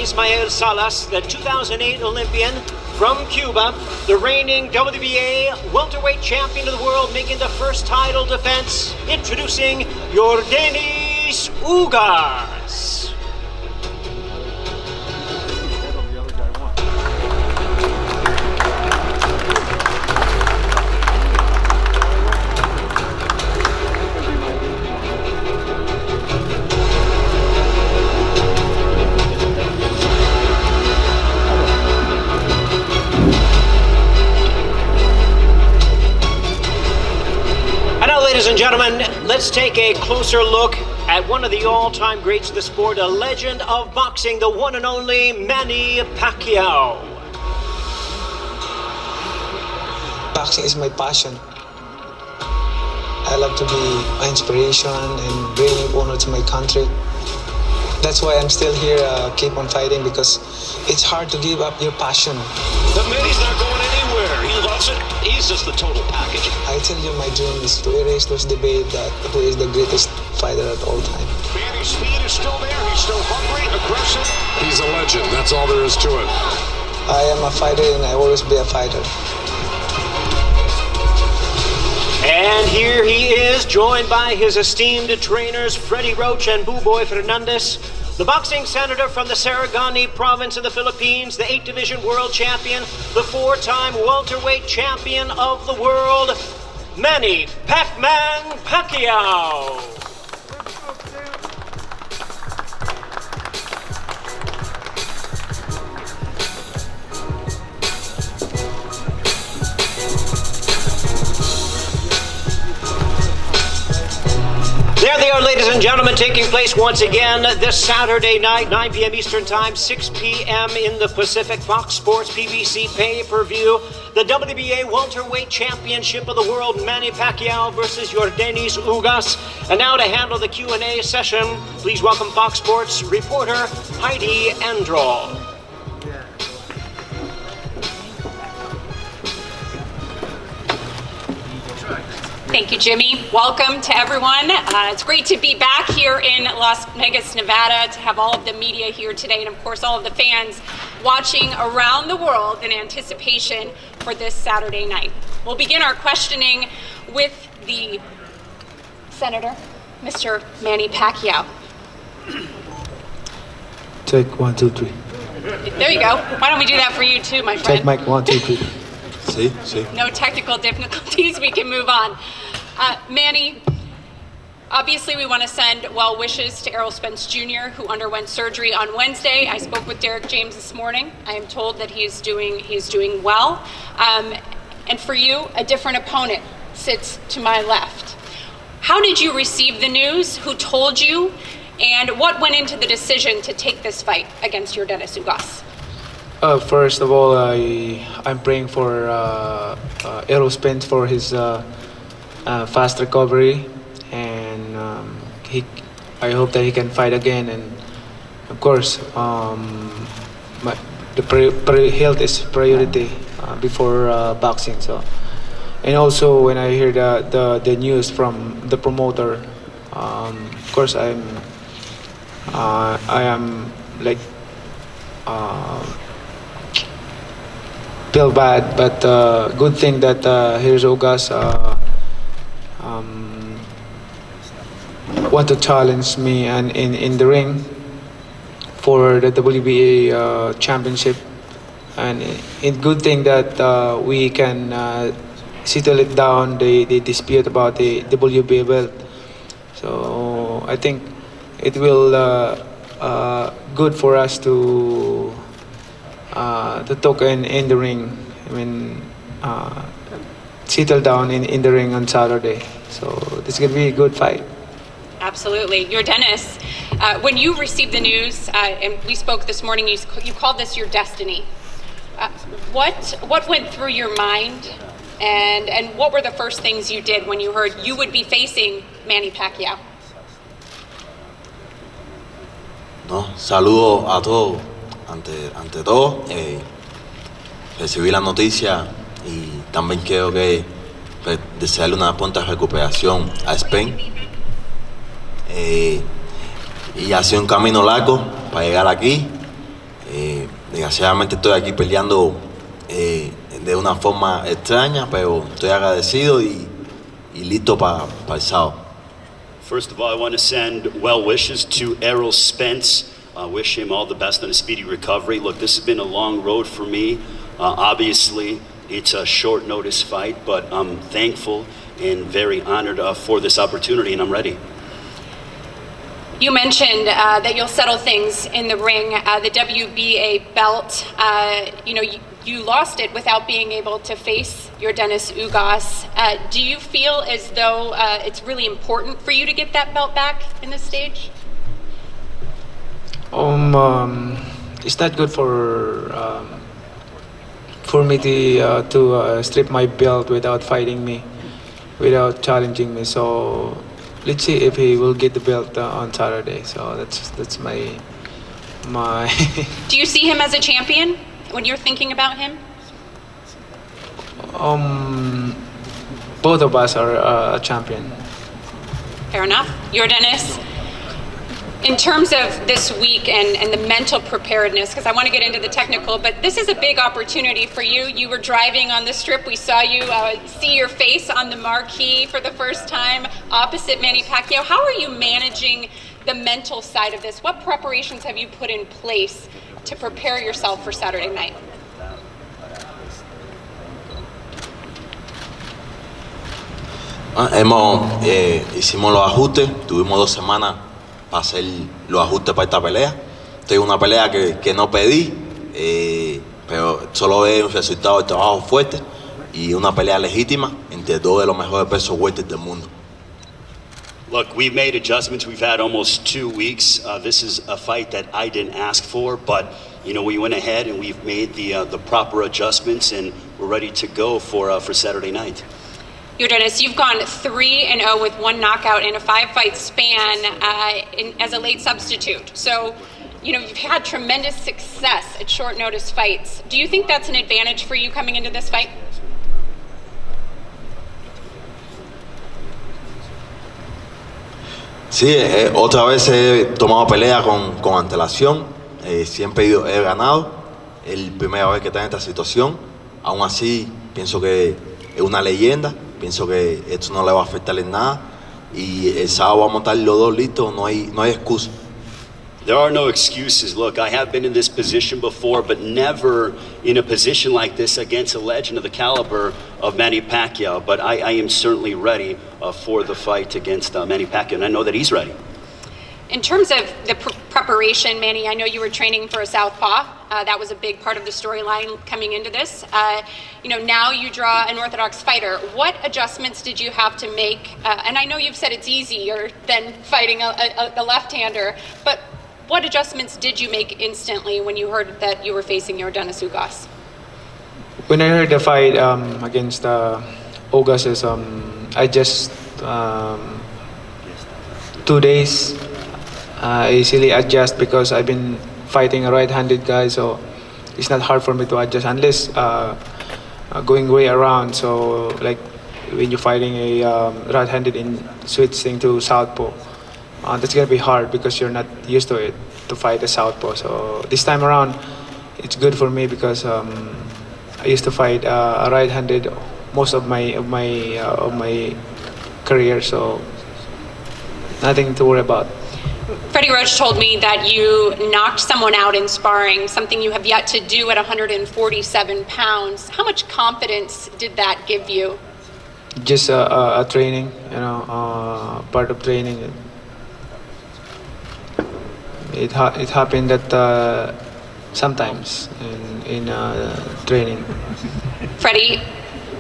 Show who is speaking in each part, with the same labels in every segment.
Speaker 1: Ismael Salas, the 2008 Olympian from Cuba, the reigning WBA welterweight champion of the world, making the first title defense, introducing Yordenis Ugas. Ladies and gentlemen, let's take a closer look at one of the all-time greats of the sport, a legend of boxing, the one and only Manny Pacquiao.
Speaker 2: Boxing is my passion. I love to be my inspiration and bringing honor to my country. That's why I'm still here, keep on fighting, because it's hard to give up your passion.
Speaker 3: But Manny's not going anywhere. He loves it. He's just the total package.
Speaker 2: I tell you, my dream is to erase those debate that who is the greatest fighter at all time.
Speaker 3: Manny's speed is still there. He's still hungry, aggressive.
Speaker 4: He's a legend. That's all there is to it.
Speaker 2: I am a fighter and I will always be a fighter.
Speaker 1: And here he is, joined by his esteemed trainers, Freddie Roach and Buboy Fernandez, the boxing senator from the Sarangani province of the Philippines, the 8-division world champion, the 4-time welterweight champion of the world, Manny Pac-Man Pacquiao. There they are, ladies and gentlemen, taking place once again this Saturday night, 9 p.m. Eastern Time, 6 p.m. in the Pacific. Fox Sports PBC pay-per-view. The WBA welterweight championship of the world, Manny Pacquiao versus Yordenis Ugas. And now to handle the Q&A session, please welcome Fox Sports reporter Heidi Androl.
Speaker 5: Thank you, Jimmy. Welcome to everyone. It's great to be back here in Las Vegas, Nevada, to have all of the media here today, and of course all of the fans watching around the world in anticipation for this Saturday night. We'll begin our questioning with the Senator, Mr. Manny Pacquiao.
Speaker 2: Take 1, 2, 3.
Speaker 5: There you go. Why don't we do that for you too, my friend?
Speaker 2: Take mic 1, 2, 3. See.
Speaker 5: No technical difficulties, we can move on. Manny, obviously we want to send well wishes to Errol Spence Jr., who underwent surgery on Wednesday. I spoke with Derek James this morning. I am told that he's doing well. And for you, a different opponent sits to my left. How did you receive the news? Who told you? And what went into the decision to take this fight against Yordenis Ugas?
Speaker 2: First of all, I'm praying for Errol Spence for his fast recovery, and I hope that he can fight again. And of course, health is priority before boxing. So, and also when I hear the news from the promoter, of course I am like. Feel bad, but good thing that here's Ugas want to challenge me and in the ring for the WBA championship, and it's good thing that we can settle it down, the dispute about the WBA belt. So I think it will good for us to talk in the ring. I mean, settle down in the ring on Saturday. So this is gonna be a good fight.
Speaker 5: Absolutely. Yordenis, when you received the news, and we spoke this morning, you called this your destiny. What went through your mind, and what were the first things you did when you heard you would be facing Manny Pacquiao?
Speaker 6: No, saludo a todos. Ante todo, recibí la noticia y también quiero que desearle una pronta recuperación a Spain. Y ha sido un camino largo para llegar aquí. Desgraciadamente estoy aquí peleando de una forma extraña, pero estoy agradecido y listo para el sábado.
Speaker 3: First of all, I want to send well wishes to Errol Spence. Wish him all the best on a speedy recovery. Look, this has been a long road for me. Obviously, it's a short notice fight, but I'm thankful and very honored for this opportunity, and I'm ready.
Speaker 5: You mentioned that you'll settle things in the ring. The WBA belt, you lost it without being able to face Yordenis Ugas. Do you feel as though it's really important for you to get that belt back in this stage?
Speaker 2: It's not good for me to strip my belt without fighting me, without challenging me. So let's see if he will get the belt on Saturday. So that's my.
Speaker 5: Do you see him as a champion when you're thinking about him?
Speaker 2: Both of us are a champion.
Speaker 5: Fair enough. Yordenis, in terms of this week and the mental preparedness, because I want to get into the technical, but this is a big opportunity for you. You were driving on the strip. We saw you see your face on the marquee for the first time opposite Manny Pacquiao. How are you managing the mental side of this? What preparations have you put in place to prepare yourself for Saturday night?
Speaker 6: Hicimos los ajustes, tuvimos 2 semanas para hacer los ajustes para esta pelea. Esta es una pelea que no pedí, pero solo es un resultado de trabajo fuerte y una pelea legítima entre 2 de los mejores pesos welter del mundo.
Speaker 3: Look, we've made adjustments. We've had almost 2 weeks. This is a fight that I didn't ask for, but we went ahead and we've made the proper adjustments, and we're ready to go for Saturday night.
Speaker 5: Yordenis, you've gone 3-0 with 1 knockout in a 5-fight span as a late substitute. So, you've had tremendous success at short notice fights. Do you think that's an advantage for you coming into this fight?
Speaker 6: Sí, otra vez he tomado pelea con antelación. Siempre he ganado. Es la primera vez que está en esta situación. Aún así, pienso que es una leyenda. Pienso que esto no le va a afectar en nada. Y el sábado vamos a estar los 2 listos. No hay excusa.
Speaker 3: There are no excuses. Look, I have been in this position before, but never in a position like this against a legend of the caliber of Manny Pacquiao. But I am certainly ready for the fight against Manny Pacquiao, and I know that he's ready.
Speaker 5: In terms of the preparation, Manny, I know you were training for a southpaw. That was a big part of the storyline coming into this. Now you draw an orthodox fighter. What adjustments did you have to make? And I know you've said it's easier than fighting a left-hander, but what adjustments did you make instantly when you heard that you were facing Yordenis Ugas?
Speaker 2: When I heard the fight against Ugas, I just 2 days easily adjust because I've been fighting a right-handed guy, so it's not hard for me to adjust unless going way around. So like when you're fighting a right-handed and switching to southpaw, that's gonna be hard because you're not used to it to fight a southpaw. So this time around, it's good for me because I used to fight a right-handed most of my career, so nothing to worry about.
Speaker 5: Freddie Roach told me that you knocked someone out in sparring, something you have yet to do at 147 pounds. How much confidence did that give you?
Speaker 2: Just a training, part of training. It happened that sometimes in training.
Speaker 5: Freddie,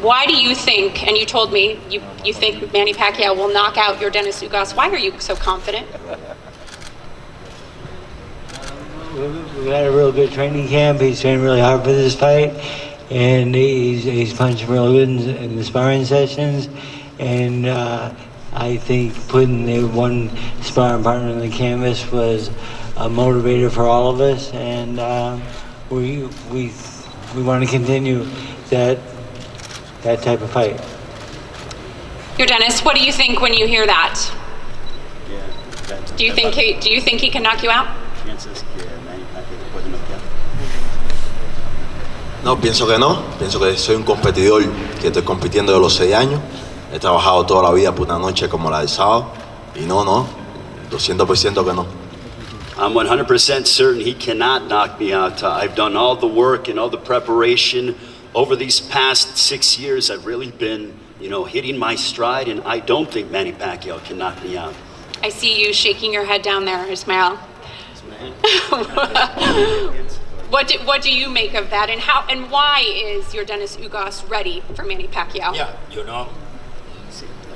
Speaker 5: why do you think, and you told me you think Manny Pacquiao will knock out Yordenis Ugas, why are you so confident?
Speaker 7: We had a real good training camp. He's trained really hard for this fight, and he's punching real good in the sparring sessions. And I think putting the 1 sparring partner on the canvas was a motivator for all of us, and we want to continue that type of fight.
Speaker 5: Yordenis, what do you think when you hear that? Do you think he can knock you out?
Speaker 6: No, pienso que no. Pienso que soy un competidor que estoy compitiendo de los 6 años. He trabajado toda la vida por una noche como la del sábado. Y no, 200% que no.
Speaker 3: I'm 100% certain he cannot knock me out. I've done all the work and all the preparation. Over these past 6 years, I've really been, hitting my stride, and I don't think Manny Pacquiao can knock me out.
Speaker 5: I see you shaking your head down there, Ismael. What do you make of that, and why is Yordenis Ugas ready for Manny Pacquiao?
Speaker 8: Yeah,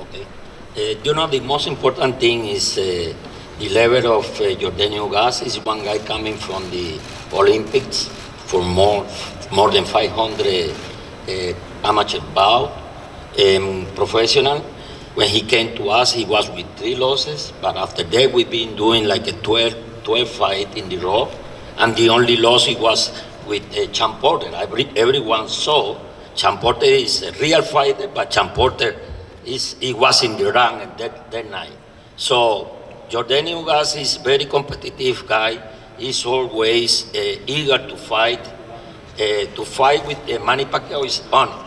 Speaker 8: okay. The most important thing is the level of Yordenis Ugas. Is one guy coming from the Olympics for more than 500 amateur bout, professional. When he came to us, he was with 3 losses, but after that, we've been doing like a 12 fight in the row, and the only loss he was with Champ Porter. Everyone saw Champ Porter is a real fighter, but Champ Porter he was in the rank that night. So Yordenis Ugas is very competitive guy. He's always eager to fight. To fight with Manny Pacquiao is honor.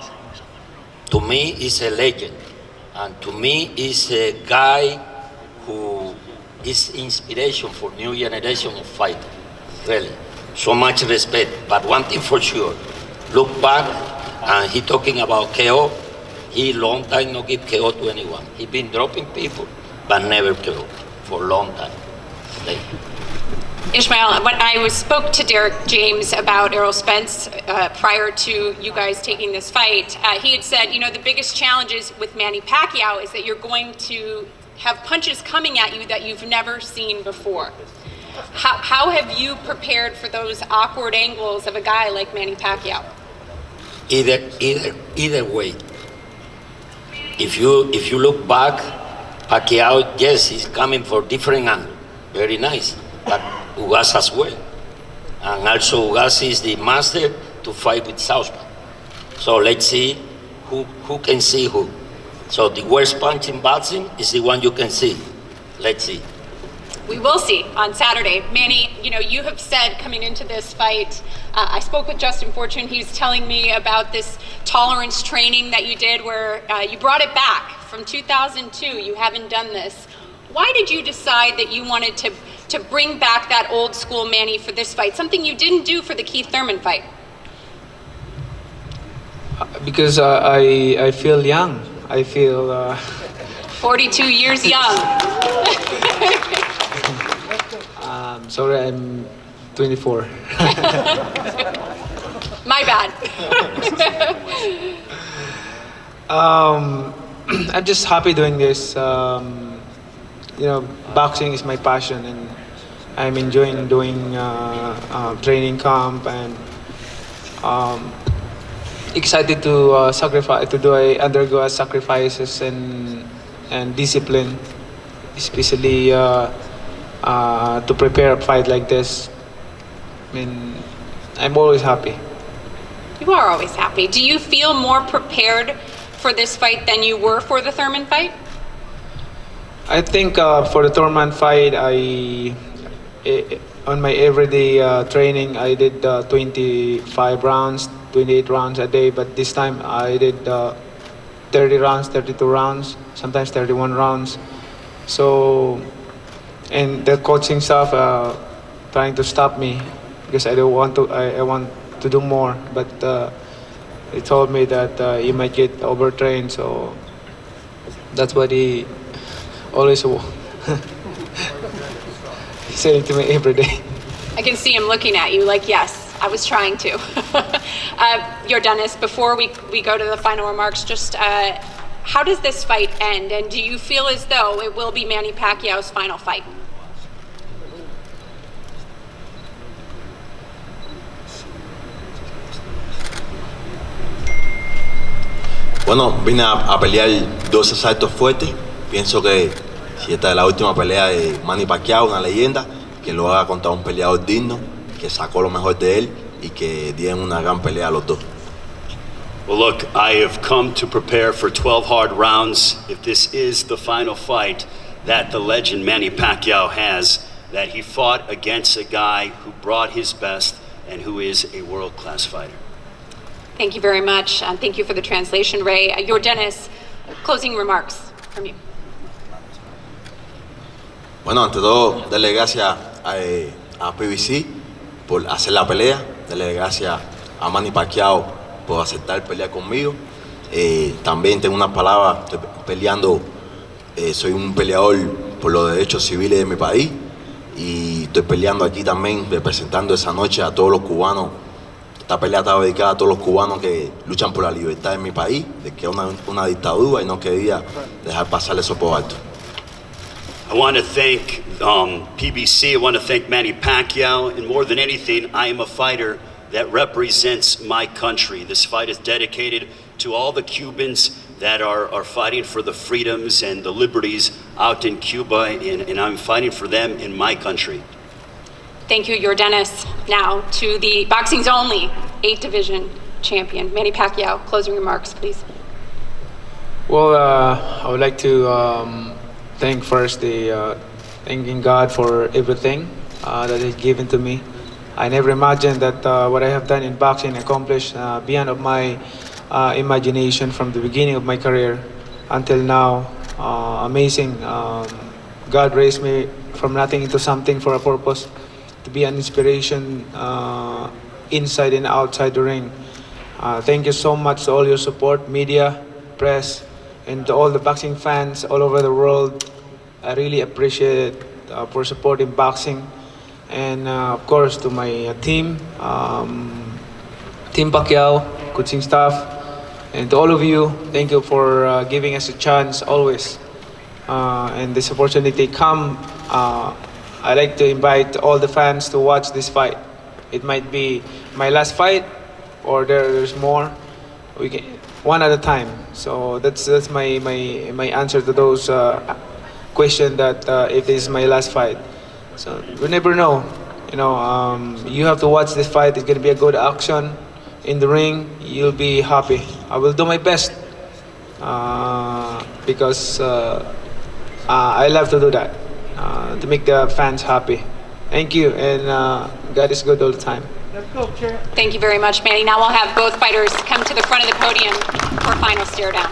Speaker 8: To me, he's a legend. And to me, he's a guy who is inspiration for new generation of fighters. Really. So much respect. But one thing for sure, look back, and he talking about KO. He long time not give KO to anyone. He been dropping people, but never KO for a long time. Thank you.
Speaker 5: Ishmael, when I spoke to Derek James about Errol Spence prior to you guys taking this fight, he had said, the biggest challenges with Manny Pacquiao is that you're going to have punches coming at you that you've never seen before. How have you prepared for those awkward angles of a guy like Manny Pacquiao?
Speaker 8: Either way. If you look back, Pacquiao, yes, he's coming for different angle. Very nice. But Ugas as well. And also Ugas is the master to fight with southpaw. So let's see who can see who. So the worst punch in boxing is the one you can see. Let's see.
Speaker 5: We will see on Saturday. Manny, you have said coming into this fight, I spoke with Justin Fortune. He was telling me about this tolerance training that you did where you brought it back from 2002. You haven't done this. Why did you decide that you wanted to bring back that old school Manny for this fight, something you didn't do for the Keith Thurman fight?
Speaker 2: Because I feel young. I feel
Speaker 5: 42 years young.
Speaker 2: Sorry, I'm 24.
Speaker 5: My bad.
Speaker 2: I'm just happy doing this. Boxing is my passion, and I'm enjoying doing training camp, and excited to undergo sacrifices and discipline, especially to prepare a fight like this. I'm always happy.
Speaker 5: You are always happy. Do you feel more prepared for this fight than you were for the Thurman fight?
Speaker 2: I think for the Thurman fight, on my everyday training, I did 25 rounds, 28 rounds a day. But this time, I did 30 rounds, 32 rounds, sometimes 31 rounds. So, and the coaching staff trying to stop me because I want to do more. But they told me that you might get overtrained. So that's what he always saying to me every day.
Speaker 5: I can see him looking at you like, yes, I was trying to. Yordenis, before we go to the final remarks, just how does this fight end? And do you feel as though it will be Manny Pacquiao's final fight?
Speaker 6: Bueno, vine a pelear 2 asaltos fuertes. Pienso que si esta es la última pelea de Manny Pacquiao, una leyenda, que lo haga contra un peleador digno, que sacó lo mejor de él y que dieron una gran pelea a los dos.
Speaker 3: Well, look, I have come to prepare for 12 hard rounds. If this is the final fight that the legend Manny Pacquiao has, that he fought against a guy who brought his best and who is a world-class fighter.
Speaker 5: Thank you very much. Thank you for the translation, Ray. Yordenis, closing remarks from you.
Speaker 6: Bueno, ante todo, darle gracias a PBC por hacer la pelea, darle gracias a Manny Pacquiao por aceptar pelear conmigo. También tengo unas palabras, estoy peleando, soy un peleador por los derechos civiles de mi país y estoy peleando aquí también, representando esa noche a todos los cubanos. Esta pelea está dedicada a todos los cubanos que luchan por la libertad en mi país, de que es una dictadura y no quería dejar pasar eso por alto.
Speaker 3: I want to thank PBC, I want to thank Manny Pacquiao, and more than anything, I am a fighter that represents my country. This fight is dedicated to all the Cubans that are fighting for the freedoms and the liberties out in Cuba, and I'm fighting for them in my country.
Speaker 5: Thank you, Yordenis. Now to the boxing's only 8 division champion, Manny Pacquiao. Closing remarks, please.
Speaker 2: Well, I would like to thank first thanking God for everything that He's given to me. I never imagined that what I have done in boxing accomplished beyond of my imagination from the beginning of my career until now. Amazing. God raised me from nothing into something for a purpose, to be an inspiration inside and outside the ring. Thank you so much to all your support, media, press, and to all the boxing fans all over the world. I really appreciate it for supporting boxing. And of course to my team, Team Pacquiao, coaching staff, and to all of you, thank you for giving us a chance always. And this opportunity come, I'd like to invite all the fans to watch this fight. It might be my last fight, or there's more. We can one at a time. So that's my answer to those questions that if this is my last fight. So we never know. You know, you have to watch this fight. It's gonna be a good action in the ring. You'll be happy. I will do my best because I love to do that to make the fans happy. Thank you, and God is good all the time.
Speaker 5: Thank you very much, Manny. Now we'll have both fighters come to the front of the podium for a final stare down.